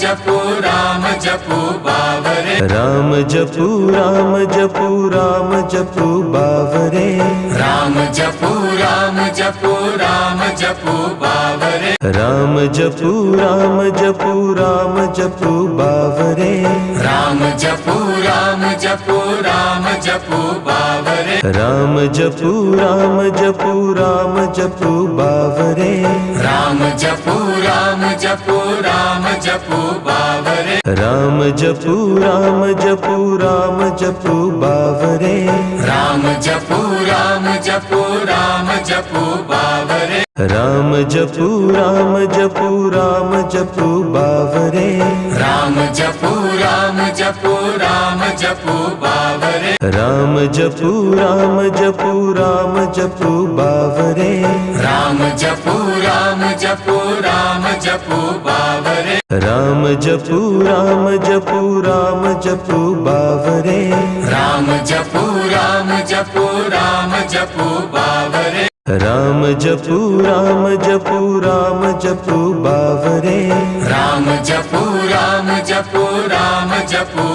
जपो बावरे राम जपू राम जपू राम जपू बावरे राम जपो बावरे राम जपू राम जपू राम जपू बावरे राम जपो बावरे राम जपू राम जपू राम जपू बावरे राम जपो बावरे राम जपू राम जपू राम जपू बावरे राम जपो बावरे राम जपू राम जपू राम जपू बावरे राम जपो बावरे राम जपू राम जपू राम जपू बावरे राम जपो बावरे राम जपू राम जपू राम जपू बावरे राम जपो बावरे राम जपू राम जपू राम जपू बावरे राम जपो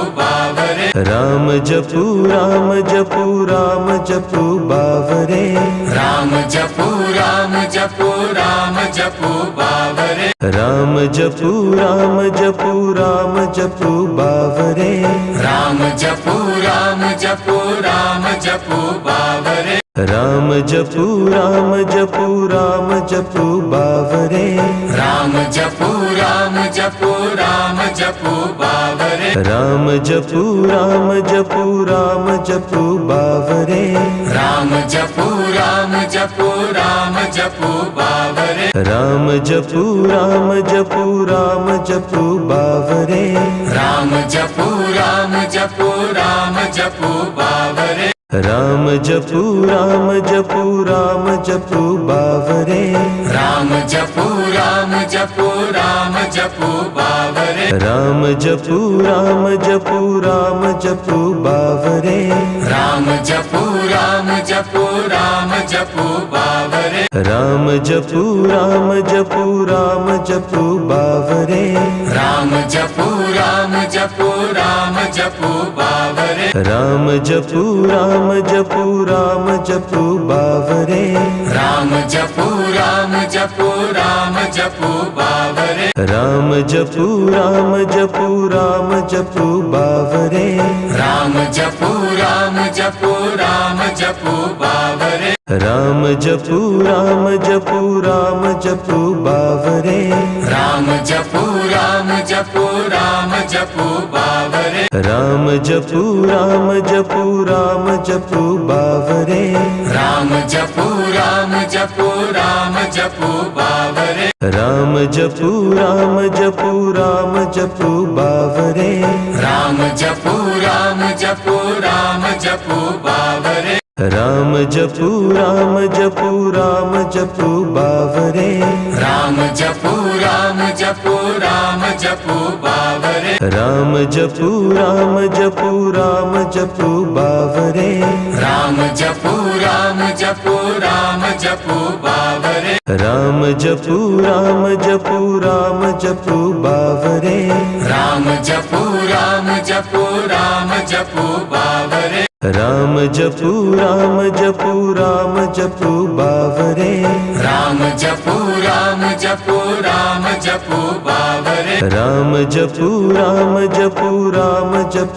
बावरे राम जपू राम जपू राम जपू बावरे राम जपो बावरे राम जपू राम जपू राम जपू बावरे राम जपो बावरे राम जपू राम जपू राम जपू बावरे राम जपो बावरे राम जपू राम जपू राम जपू बावरे राम जपो बावरे राम जपू राम जपू राम जपू बावरे राम जपो बावरे राम जपू राम जपू राम जपू बावरे राम जपो बावरे राम जपू राम जपू राम जपू बावरे राम जपो बावरे राम जपू राम जपू राम जपू बावरे राम जपो बावरे राम जपू राम जपू राम जपू बावरे राम जपो बावरे राम जपू राम जपू राम जपू बावरे राम जपो बावरे राम जपू राम जपू राम जपू बावरे राम जपो बावरे राम जपू राम जपू राम जपू बावरे राम जपो बावरे राम जपू राम जपू राम जपू बावरे राम जपो बावरे राम जपू राम जपू राम जपू बावरे राम जपो बावरे राम जपू राम जपू राम जपू बावरे राम जपो बावरे राम जपू राम जपू राम जपू बावरे राम जपो बावरे राम जपू राम जपू राम जपू बावरे राम जपो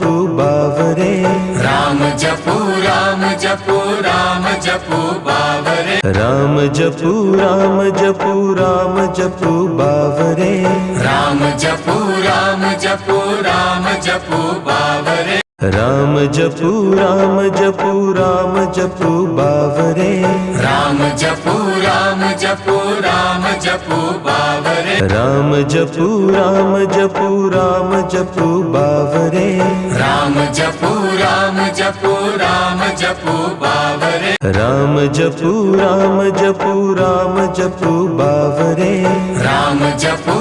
बावरे राम जपू राम जपू राम जपू बावरे राम जपो बावरे राम जपू राम जपू राम जपू बावरे राम जपो बावरे राम जपू राम जपू राम जपू बावरे राम जपो बावरे राम जपू राम जपू राम जपू बावरे राम जपो बावरे राम जपू राम जपू राम जपू बावरे राम जपो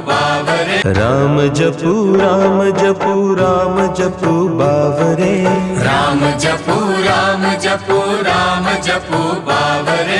बावरे राम जपू राम जपू राम जपू बावरे राम जपो बावरे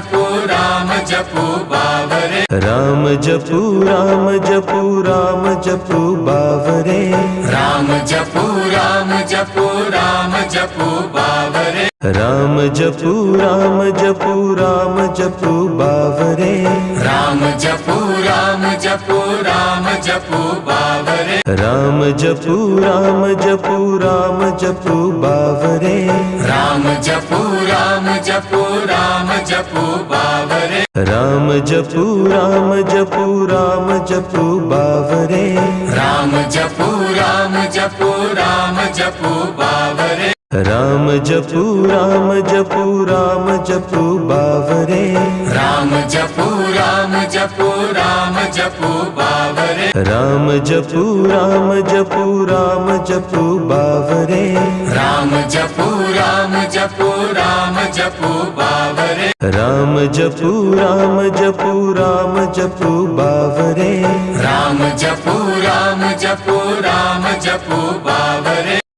जपू राम जपू बावरे राम जपू राम जपू राम जपू बावरे राम जपू राम जपू राम जपू बावरे राम जपू राम जपू राम जपू बावरे राम जपू राम जपू राम जपू बावरे राम जपू राम जपू राम जपू बावरे राम जपू राम जपू राम जपू बावरे राम जपू राम जपू राम जपू बावरे राम जपू राम जपू राम जपू बावरे राम जपू राम जपू राम जपू बावरे राम जपू राम जपू राम जपू बावरे राम जपू राम जपू राम जपू बावरे राम जपू राम जपू राम जपू बावरे राम जपू राम जपू राम जपू बावरे राम जपू राम जपू राम जपू बावरे